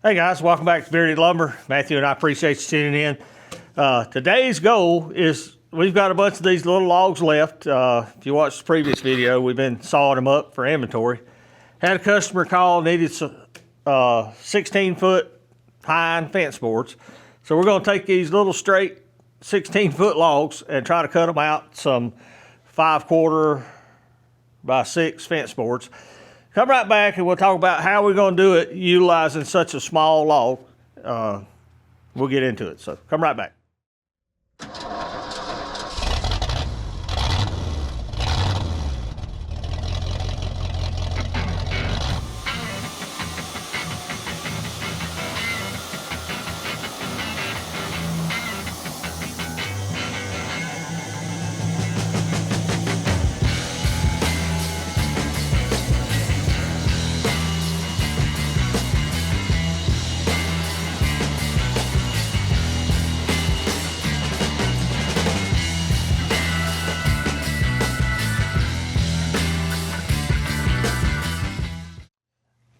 Hey guys, welcome back to Bearded Lumber. Matthew and I appreciate you tuning in. Today's goal is we've got a bunch of these little logs left. If you watched the previous video, we've been sawing them up for inventory. Had a customer call, needed 16-foot pine fence boards. So we're going to take these little straight 16-foot logs and try to cut them out some 5/4 by 6 fence boards. Come right back and we'll talk about how we're going to do it utilizing such a small log. We'll get into it, so come right back.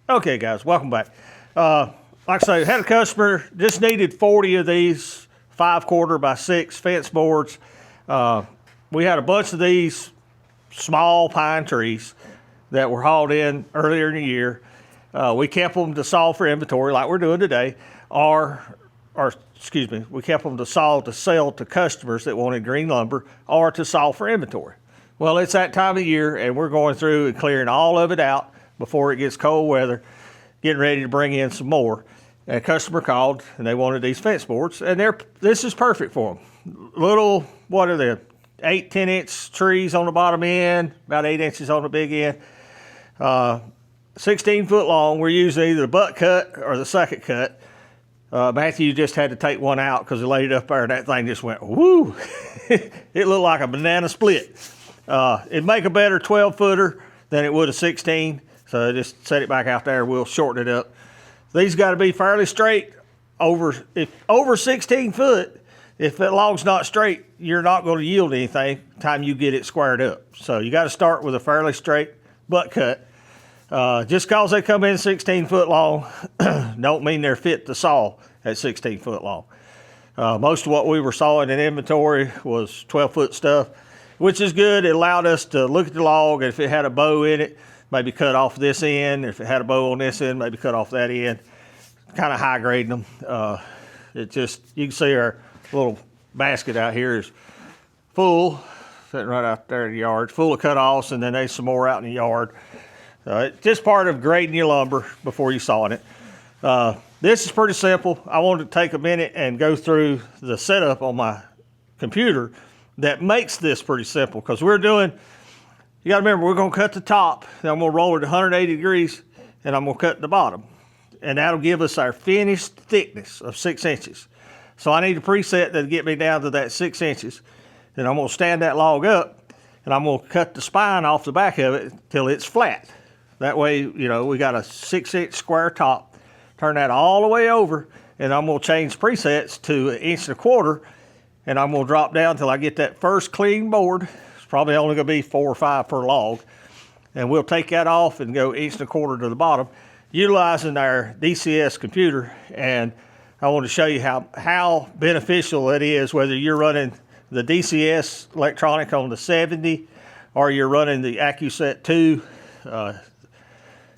Okay guys, welcome back. Like I say, had a customer, just needed 40 of these 5/4 by 6 fence boards. We had a bunch of these small pine trees that were hauled in earlier in the year. We kept them to saw for inventory like we're doing today, or excuse me, we kept them to saw to sell to customers that wanted green lumber or to saw for inventory. Well, it's that time of year and we're going through and clearing all of it out before it gets cold weather, getting ready to bring in some more. And a customer called and they wanted these fence boards, and this is perfect for them. Little, what are they, 8-10 inch trees on the bottom end, about 8 inches on the big end. 16 foot long. We're using either the butt cut or the second cut. Matthew just had to take one out because he laid it up there and that thing just went woo. It looked like a banana split. It'd make a better 12 footer than it would a 16. So just set it back out there. We'll shorten it up. These got to be fairly straight. Over 16 foot, if that log's not straight, you're not going to yield anything time you get it squared up. So you got to start with a fairly straight butt cut. Just because they come in 16 foot long, don't mean they're fit to saw at 16 foot long. Most of what we were sawing in inventory was 12 foot stuff, which is good. It allowed us to look at the log, and if it had a bow in it, maybe cut off this end. If it had a bow on this end, maybe cut off that end. Kind of high grading them. You can see our little basket out here is full, sitting right out there in the yard, full of cut-offs, and then there's some more out in the yard. It's just part of grading your lumber before you sawing it. This is pretty simple. I wanted to take a minute and go through the setup on my computer that makes this pretty simple, because you got to remember, we're going to cut the top, then I'm going to roll it 180 degrees, and I'm going to cut the bottom. And that'll give us our finished thickness of 6 inches. So I need a preset that'll get me down to that 6 inches. Then I'm going to stand that log up, and I'm going to cut the spine off the back of it till it's flat. That way, you know, we got a 6-inch square top. Turn that all the way over, and I'm going to change presets to 1.25 inches, and I'm going to drop down till I get that first clean board. Probably only going to be 4 or 5 per log, and we'll take that off and go 1.25 inches to the bottom utilizing our DCS computer. And I want to show you how beneficial it is, whether you're running the DCS electronic on the 70 or you're running the Acuset 2.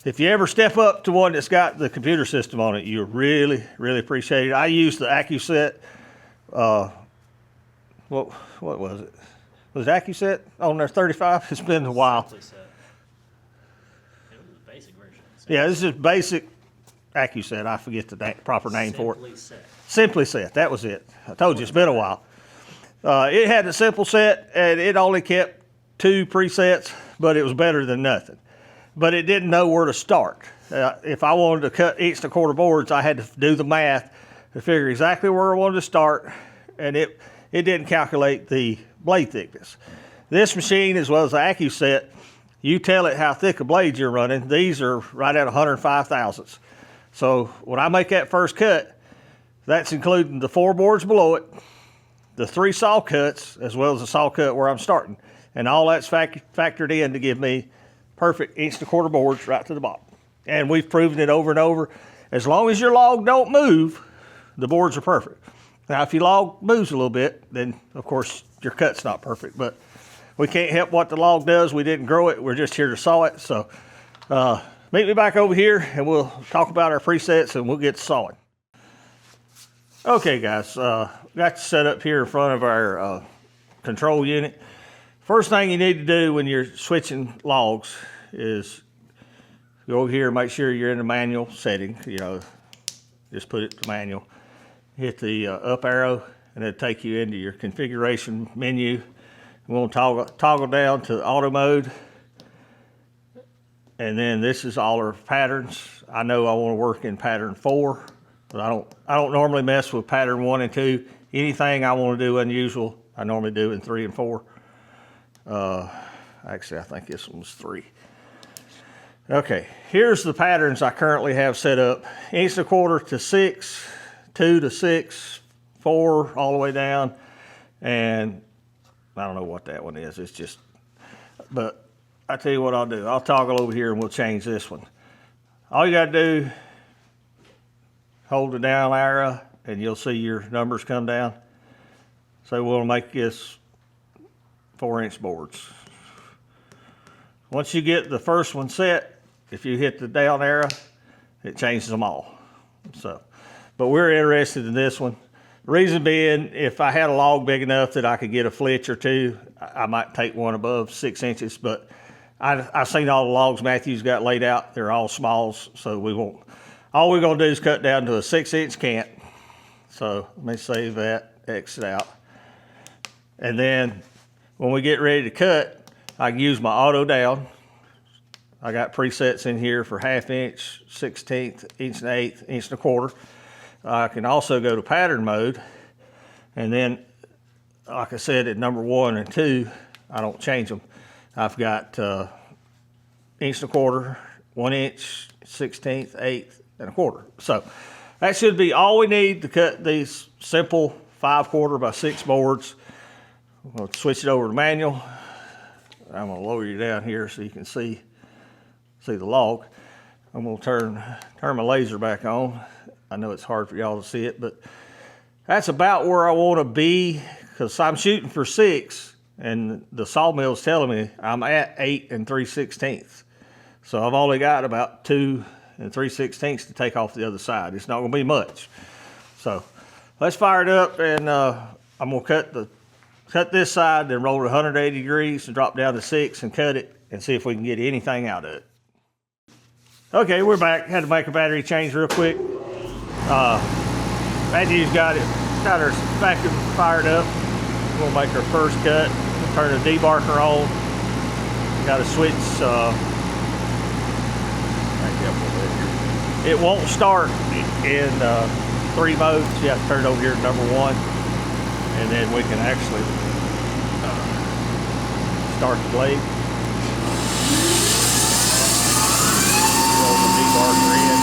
If you ever step up to one that's got the computer system on it, you really appreciate it. I use the Acuset, what was it? Was Acuset on their 35? It's been a while. Simply Set. It was the basic version. Yeah, this is basic Acuset. I forget the proper name for it. Simply Set. Simply Set. That was it. I told you it's been a while. It had a simple set, and it only kept 2 presets, but it was better than nothing. But it didn't know where to start. If I wanted to cut 1.25 boards, I had to do the math to figure exactly where I wanted to start, and it didn't calculate the blade thickness. This machine, as well as the Acuset, you tell it how thick a blade you're running. These are right at 105 thousandths. So when I make that first cut, that's including the 4 boards below it, the 3 saw cuts, as well as the saw cut where I'm starting. And all that's factored in to give me perfect 1.25 boards right to the bottom. And we've proven it over and over. As long as your log don't move, the boards are perfect. Now, if your log moves a little bit, then of course your cut's not perfect, but we can't help what the log does. We didn't grow it. We're just here to saw it. So meet me back over here and we'll talk about our presets and we'll get to sawing. Okay guys, got set up here in front of our control unit. First thing you need to do when you're switching logs is go over here and make sure you're in the manual setting. You know, just put it to manual. Hit the up arrow and it'll take you into your configuration menu. We'll toggle down to auto mode. And then this is all our patterns. I know I want to work in pattern 4, but I don't normally mess with pattern 1 and 2. Anything I want to do unusual, I normally do in 3 and 4. Actually, I think this one was 3. Okay, here's the patterns I currently have set up. 1¼ to 6, 2 to 6, 4 all the way down, and I don't know what that one is. It's just, but I tell you what I'll do. I'll toggle over here and we'll change this one. All you gotta do, hold the down arrow and you'll see your numbers come down. So we'll make this 4-inch boards. Once you get the first one set, if you hit the down arrow, it changes them all. So, but we're interested in this one. Reason being, if I had a log big enough that I could get a flitch or two, I might take one above 6 inches, but I've seen all the logs Matthew's got laid out. They're all smalls, so we won't. All we're gonna do is cut down to a 6-inch cant. So let me save that, exit out. And then when we get ready to cut, I can use my auto down. I got presets in here for 1/2 inch, 1/16, 1 1/8, 1 1/4. I can also go to pattern mode. And then, like I said, at number 1 and 2, I don't change them. I've got 1 1/4, 1 inch, 1/16, 1/8, and 1/4. So that should be all we need to cut these simple 5/4 by 6 boards. We'll switch it over to manual. I'm gonna lower you down here so you can see the log. I'm gonna turn my laser back on. I know it's hard for y'all to see it, but that's about where I want to be because I'm shooting for 6 and the sawmill's telling me I'm at 8 3/16. So I've only got about 2 3/16 to take off the other side. It's not gonna be much. So let's fire it up and I'm gonna cut this side, then roll it 180 degrees and drop down to 6 and cut it and see if we can get anything out of it. Okay, we're back. Had to make a battery change real quick. Matthew's got our vacuum fired up. We'll make our first cut. We'll turn the debarker on. Got to switch. Back up a little bit. It won't start in 3 modes. You have to turn it over here to number 1, and then we can actually start the blade. Roll the debarker in.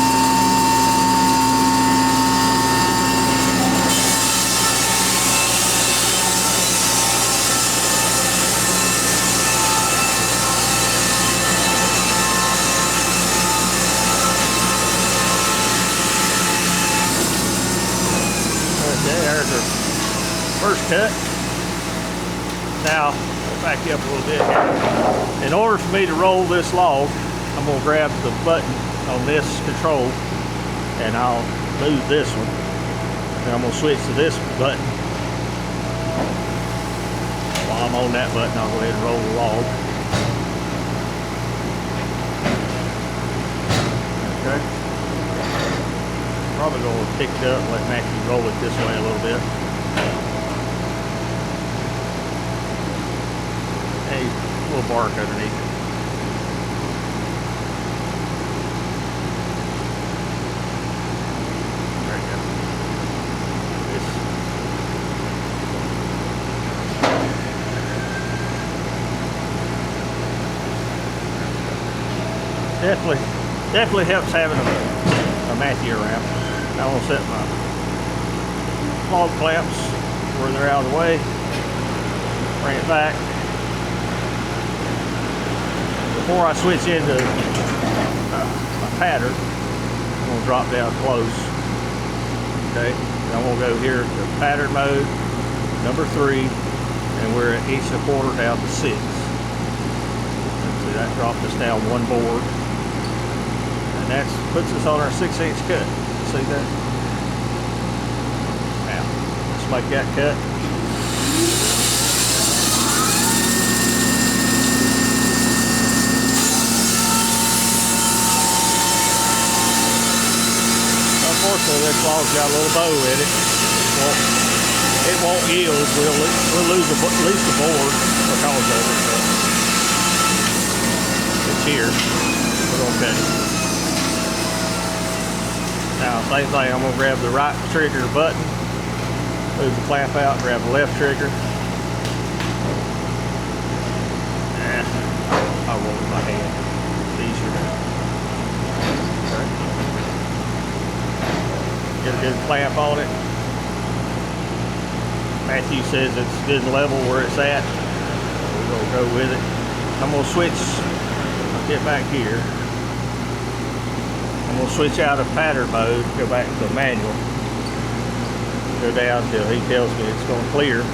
Okay, there's our first cut. Now, I'll back you up a little bit here. In order for me to roll this log, I'm going to grab the button on this control and I'll move this one. And I'm going to switch to this button. While I'm on that button, I'll go ahead and roll the log. Okay. Probably going to pick it up and let Matthew roll it this way a little bit. Hey, a little bark underneath it. There you go. Definitely helps having a Matthew around. Now I'm going to set my log clamps where they're out of the way. Bring it back. Before I switch into my pattern, I'm gonna drop down close. Okay, I'm gonna go here to pattern mode, number 3, and we're at 1 1/4 down to 6. See, that dropped us down 1 board. And that puts us on our 6-inch cut. See that? Now, let's make that cut. Unfortunately, this log's got a little bow in it. It won't yield. We'll lose at least a board because of it. But it's here. We're gonna cut it. Now, same thing. I'm gonna grab the right trigger button, move the clamp out, grab the left trigger. I'll roll with my hand. It's easier now. Get a good clamp on it. Matthew says it's good and level where it's at. We're gonna go with it. I'm gonna switch, get back here. I'm gonna switch out of pattern mode, go back to manual. Go down till he tells me it's gonna clear.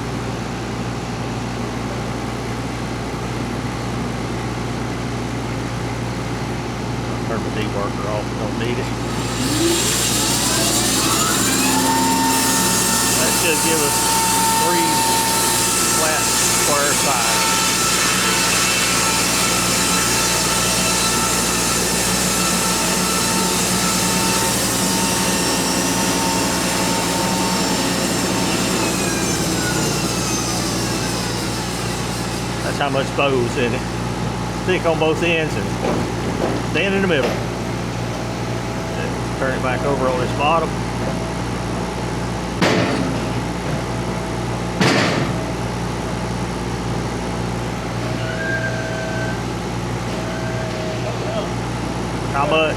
Turn the demarker off, don't need it. That should give us 3 flat square sides. That's how much bow's in it. Thick on both ends and thin in the middle. Turn it back over on this bottom. How much?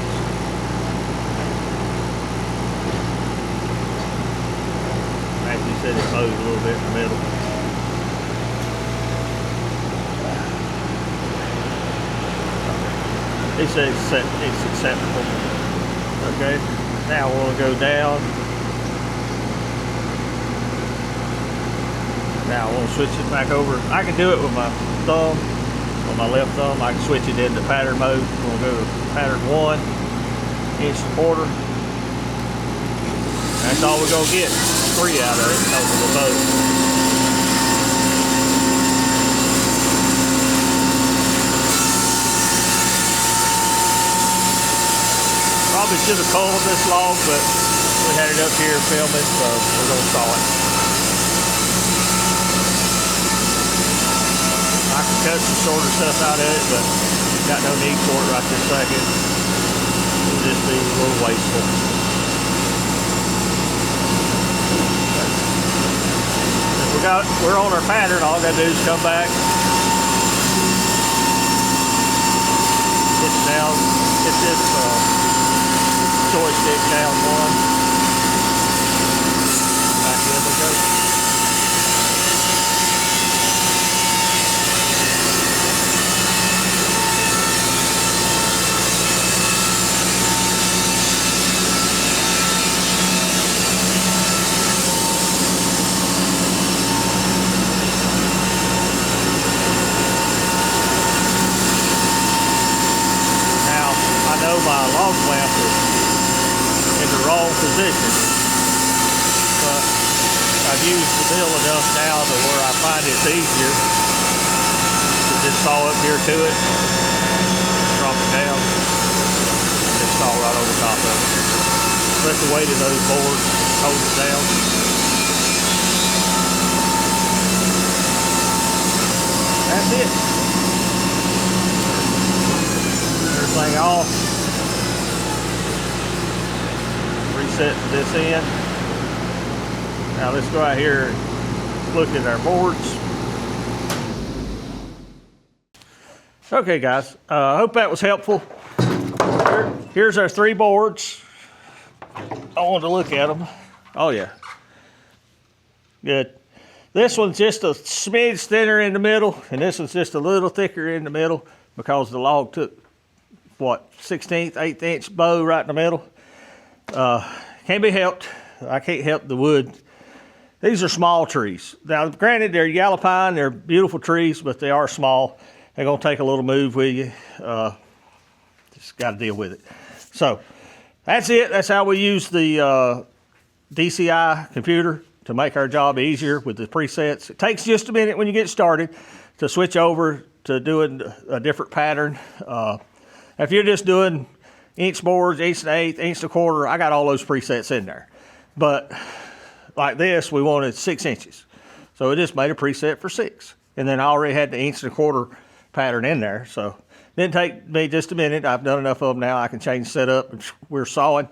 Matthew said it mows a little bit in the middle. He said it's acceptable. Okay, now we'll go down. Now we'll switch it back over. I can do it with my thumb, on my left thumb. I can switch it into pattern mode. We'll go to pattern 1, 1 1/4. That's all we're gonna get. 3 out of it because of the bow. Probably should have called this log, but we had it up here filming, so we're gonna saw it. I can cut some shorter stuff out of it, but got no need for it right this second. It'll just be a little wasteful. If we're on our pattern, all I gotta do is come back, hit down, hit this joystick down 1. Back in we go. Now, I know my log clamp is in the wrong position, but I've used the mill enough now to where I find it's easier to just saw up here to it, drop it down, just saw right over top of it. Let the weight of those boards hold it down. That's it. Everything off. Reset this end. Now let's go out here and look at our boards. Okay guys, I hope that was helpful. Here's our 3 boards. I wanted to look at them. Oh yeah, good. This one's just a smidge thinner in the middle, and this one's just a little thicker in the middle because the log took, what, 1/16, 1/8 inch bow right in the middle. Can't be helped. I can't help the wood. These are small trees. Now, granted, they're yellow pine. They're beautiful trees, but they are small. They're going to take a little move with you. Just got to deal with it. So that's it. That's how we use the DCI computer to make our job easier with the presets. It takes just a minute when you get started to switch over to doing a different pattern. If you're just doing inch boards, 1/8, 1/4, I got all those presets in there. But like this, we wanted 6 inches. So it just made a preset for 6. And then I already had the 1 1/4 pattern in there. So it didn't take me just a minute. I've done enough of them now. I can change the setup. We're sawing.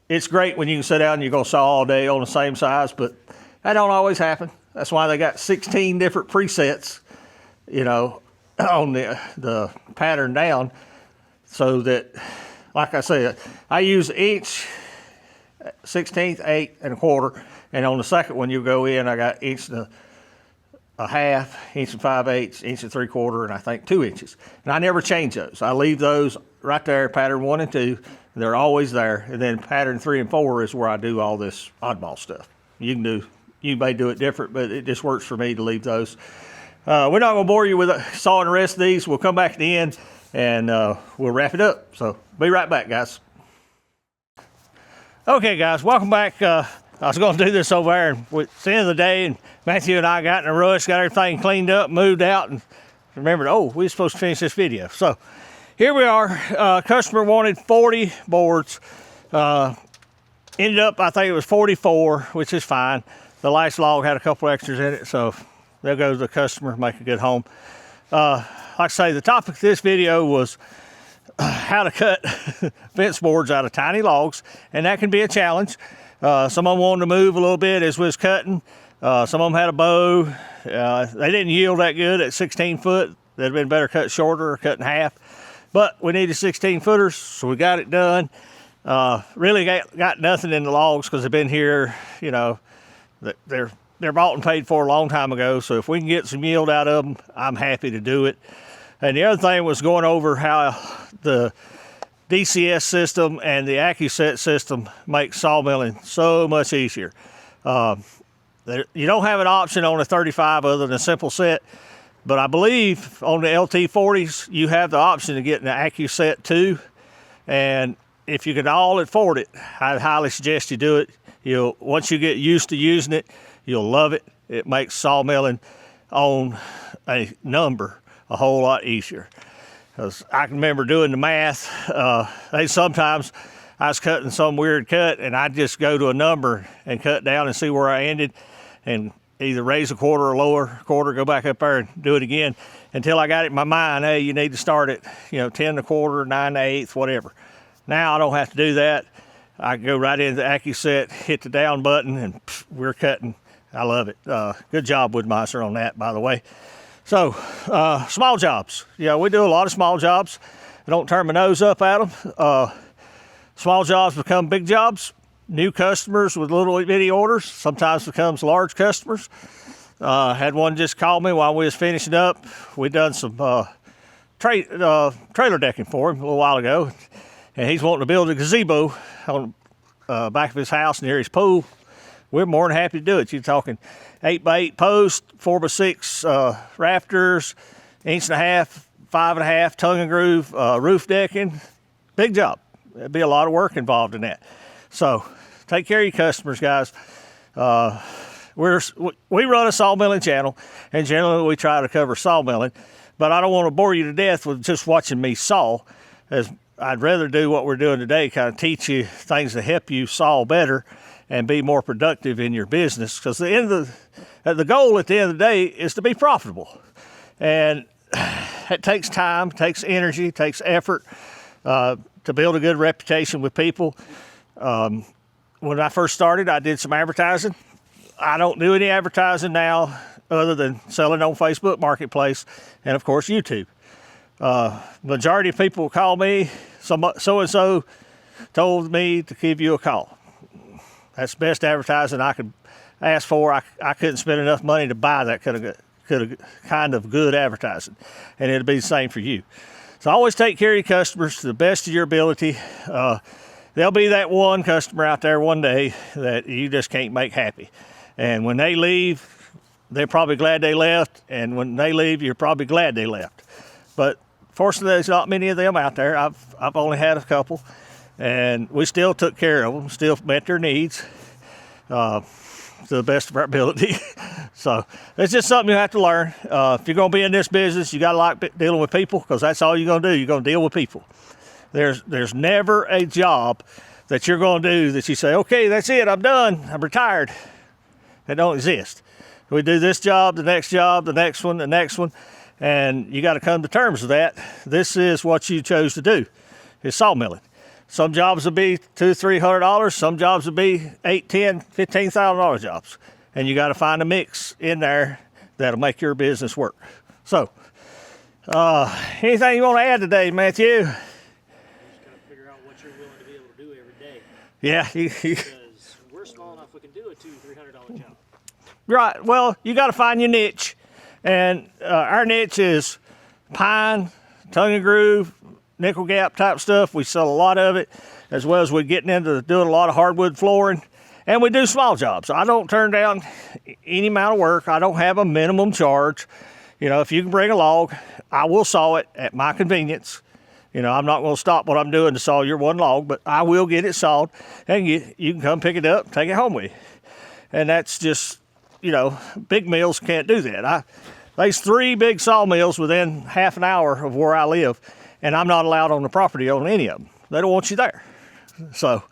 It's great when you can sit down and you're going to saw all day on the same size, but that don't always happen. That's why they got 16 different presets, you know, on the pattern down, so that, like I said, I use inch, 1/16, 1/8, and 1/4, and on the second one you go in, I got 1 1/2, 1 5/8, 1 3/4, and I think 2 inches. And I never change those. I leave those right there, pattern 1 and 2. They're always there. And then pattern 3 and 4 is where I do all this oddball stuff. You may do it different, but it just works for me to leave those. We're not going to bore you with sawing the rest of these. We'll come back at the end and we'll wrap it up. So be right back, guys. Okay, guys, welcome back. I was going to do this over there, and it's the end of the day, and Matthew and I got in a rush, got everything cleaned up, moved out, and remembered, oh, we were supposed to finish this video. So here we are. Customer wanted 40 boards. Ended up, I think it was 44, which is fine. The last log had a couple extras in it, so there goes the customer, make a good home. Like I say, the topic of this video was how to cut fence boards out of tiny logs, and that can be a challenge. Some of them wanted to move a little bit as we was cutting. Some of them had a bow. They didn't yield that good at 16 foot. They'd have been better cut shorter or cut in half. But we needed 16 footers, so we got it done. Really got nothing in the logs because they've been here, you know, they're bought and paid for a long time ago. So if we can get some yield out of them, I'm happy to do it. And the other thing was going over how the DCS system and the Acuset system make sawmilling so much easier. You don't have an option on a 35 other than a simple set, but I believe on the LT40s, you have the option to get an Acuset 2. And if you can all afford it, I highly suggest you do it. Once you get used to using it, you'll love it. It makes sawmilling on a number a whole lot easier. Because I can remember doing the math. Sometimes I was cutting some weird cut, and I'd just go to a number and cut down and see where I ended, and either raise a quarter or lower quarter, go back up there and do it again until I got it in my mind, hey, you need to start at 10 1/4, 9 1/8, whatever. Now I don't have to do that. I can go right into the Acuset, hit the down button, and we're cutting. I love it. Good job, WoodMizer, on that, by the way. So, small jobs. Yeah, we do a lot of small jobs. I don't turn my nose up at them. Small jobs become big jobs. New customers with little bitty orders sometimes becomes large customers. Had one just call me while we was finishing up. We done some trailer decking for him a little while ago, and he's wanting to build a gazebo on back of his house near his pool. We're more than happy to do it. You're talking 8x8 posts, 4x6 rafters, 1 1/2, 5 1/2 tongue and groove roof decking. Big job. There'd be a lot of work involved in that. So take care of your customers, guys. We run a sawmilling channel, and generally we try to cover sawmilling, but I don't want to bore you to death with just watching me saw, as I'd rather do what we're doing today, kind of teach you things to help you saw better and be more productive in your business. Because the goal at the end of the day is to be profitable. And it takes time, takes energy, takes effort to build a good reputation with people. When I first started, I did some advertising. I don't do any advertising now other than selling on Facebook Marketplace and, of course, YouTube. Majority of people call me, so-and-so told me to give you a call. That's the best advertising I could ask for. I couldn't spend enough money to buy that kind of good advertising, and it'll be the same for you. So always take care of your customers to the best of your ability. there'll be that one customer out there one day that you just can't make happy. And when they leave, they're probably glad they left. And when they leave, you're probably glad they left. But fortunately, there's not many of them out there. I've only had a couple. And we still took care of them, still met their needs to the best of our ability. So it's just something you have to learn. If you're going to be in this business, you got to like dealing with people, because that's all you're going to do. You're going to deal with people. There's never a job that you're going to do that you say, okay, that's it, I'm done, I'm retired. That don't exist. We do this job, the next one, the next one, and you got to come to terms with that. This is what you chose to do, is sawmilling. Some jobs will be $200-300. Some jobs will be $8,000, $10,000, $15,000 jobs, and you got to find a mix in there that'll make your business work. So, anything you want to add today, Matthew? Yeah, because we're small enough we can do a $200-300 job. Right. Well, you got to find your niche, and our niche is pine, tongue and groove, nickel gap type stuff. We sell a lot of it, as well as we're getting into doing a lot of hardwood flooring, and we do small jobs. I don't turn down any amount of work. I don't have a minimum charge. You know, if you can bring a log, I will saw it at my convenience. You know, I'm not going to stop what I'm doing to saw your one log, but I will get it sawed, and you can come pick it up, take it home with you. And that's just, you know, big mills can't do that. There's 3 big sawmills within half an hour of where I live, and I'm not allowed on the property on any of them. They don't want you there. So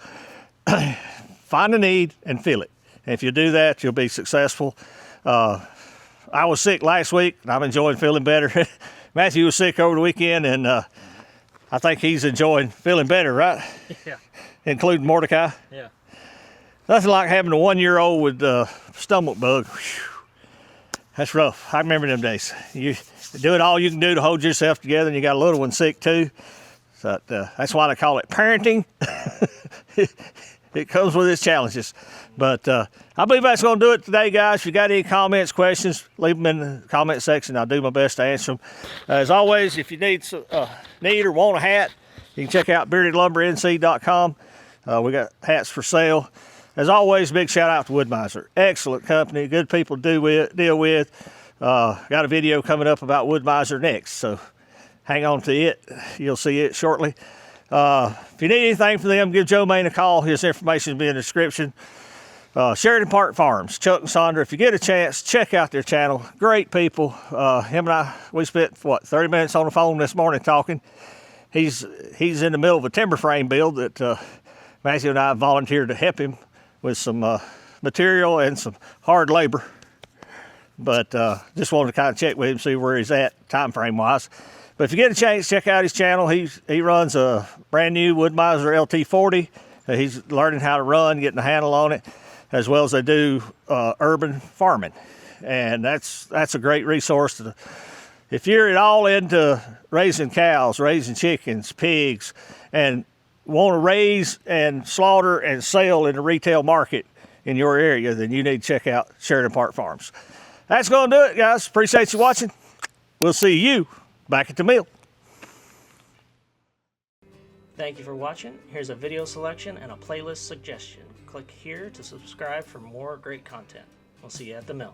find a need and fill it. And if you do that, you'll be successful. I was sick last week, and I'm enjoying feeling better. Matthew was sick over the weekend, and I think he's enjoying feeling better, right? Yeah. Including Mordecai. Yeah. Nothing like having a 1-year-old with stomach bug. Whew. That's rough. I remember them days. You doing all you can do to hold yourself together, and you got a little one sick too. So that's why they call it parenting. It comes with its challenges. But I believe that's going to do it today, guys. If you got any comments, questions, leave them in the comment section. I'll do my best to answer them. As always, if you need or want a hat, you can check out beardedlumbernc.com. We got hats for sale. As always, big shout out to WoodMizer. Excellent company, good people to deal with. Got a video coming up about WoodMizer next, so hang on to it. You'll see it shortly. If you need anything from them, give Joe Maine a call. His information will be in the description. Shearton Park Farms, Chuck and Sandra. If you get a chance, check out their channel. Great people. Him and I, we spent, 30 minutes on the phone this morning talking. He's in the middle of a timber frame build that Matthew and I volunteered to help him with some material and some hard labor. But just wanted to kind of check with him, see where he's at time frame wise. But if you get a chance, check out his channel. He runs a brand new WoodMizer LT40. He's learning how to run, getting a handle on it, as well as they do urban farming. And that's a great resource. If you're at all into raising cows, raising chickens, pigs, and want to raise and slaughter and sell in the retail market in your area, then you need to check out Shearton Park Farms. That's going to do it, guys. Appreciate you watching. We'll see you back at the mill. Thank you for watching. Here's a video selection and a playlist suggestion. Click here to subscribe for more great content. We'll see you at the mill.